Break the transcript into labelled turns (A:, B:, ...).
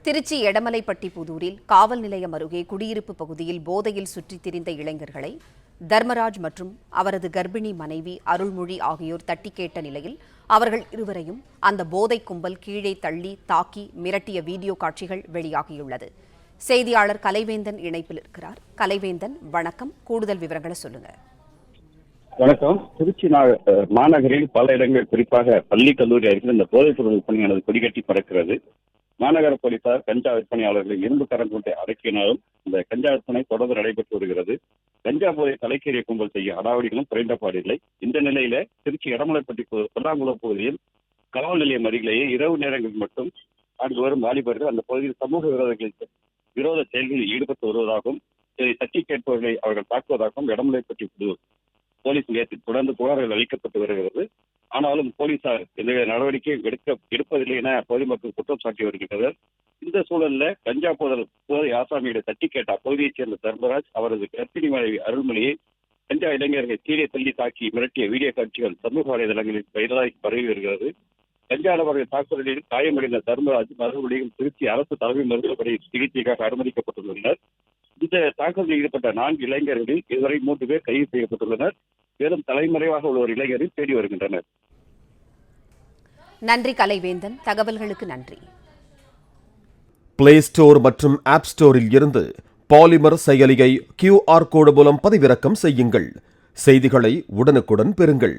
A: திருச்சி எடமலைப்பட்டி புதூரில் காவல் நிலையம் அருகே குடியிருப்பு பகுதியில் போதையில் சுற்றித் திரிந்த இளைஞர்களை தர்மராஜ் மற்றும் அவரது கர்ப்பிணி மனைவி அருள்மொழி ஆகியோர் தட்டி கேட்ட நிலையில் அவர்கள் இருவரையும் அந்த போதை கும்பல் கீழே தள்ளி தாக்கி மிரட்டிய வீடியோ காட்சிகள் வெளியாகியுள்ளது. செய்தியாளர் கலைவேந்தன் இணைப்பில் இருக்கிறார். கலைவேந்தன், வணக்கம். கூடுதல் விவரங்களை சொல்லுங்க.
B: வணக்கம். திருச்சி மாநகரில் பல இடங்கள், குறிப்பாக பள்ளி கல்லூரி அருகில் இந்த போதைப் பொருள் விற்பனையானது கொடிகட்டி பறக்கிறது. மாநகர போலீசார் கஞ்சா விற்பனையாளர்களை இரும்பு கரம் கொண்டு அடக்கினாலும் இந்த கஞ்சா விற்பனை தொடர்ந்து நடைபெற்று வருகிறது. கஞ்சா போதை தலைக்கேறிய கும்பல் செய்ய அடாவடிகளும் குறைந்தபாடில்லை. இந்த நிலையில திருச்சி எடமலைப்பட்டி பொல்லாங்குளம் பகுதியில் காவல் நிலையம் அருகிலேயே இரவு நேரங்களில் மட்டும் அங்கு வரும் வாலிபர்கள் அந்த பகுதியில் சமூக விரோத செயல்களில் ஈடுபட்டு வருவதாகவும், இதை தட்டி கேட்பவர்களை அவர்கள் தாக்குவதாகவும் எடமலைப்பட்டி போலீஸ் நிலையத்தில் தொடர்ந்து புகார்கள் அளிக்கப்பட்டு வருகிறது. ஆனாலும் போலீசார் எந்த நடவடிக்கை எடுப்பதில்லை என பொதுமக்கள் குற்றம் சாட்டி வருகின்றனர். இந்த சூழலில் கஞ்சா போதை ஆசாமியை தட்டி கேட்ட அப்பகுதியைச் சேர்ந்த தர்மராஜ், அவரது கர்ப்பிணி மனைவி அருள்மொழியை கஞ்சா இளைஞர்கள் கீழே தள்ளி தாக்கி மிரட்டிய வீடியோ காட்சிகள் சமூக வலைதளங்களில் வைரலாகி பரவி வருகிறது. கஞ்சா நபர்கள் தாக்குதலில் காயமடைந்த தர்மராஜ் மறுபடியும் திருச்சி அரசு தலைமை மருத்துவமனையில் சிகிச்சைக்காக அனுமதிக்கப்பட்டுள்ளனர். இந்த தாக்குதலில் ஈடுபட்ட 4 இளைஞர்களில் இதுவரை 3 பேர் கைது செய்யப்பட்டுள்ளனர். மேலும் தலைமறைவாக உள்ள ஒரு இளைஞரை தேடி வருகின்றனர்.
A: நன்றி கலைவேந்தன், தகவல்களுக்கு நன்றி.
C: பிளே ஸ்டோர் மற்றும் ஆப் ஸ்டோரில் இருந்து பாலிமர் செயலியை QR கோடு மூலம் பதிவிறக்கம் செய்யுங்கள். செய்திகளை உடனுக்குடன் பெறுங்கள்.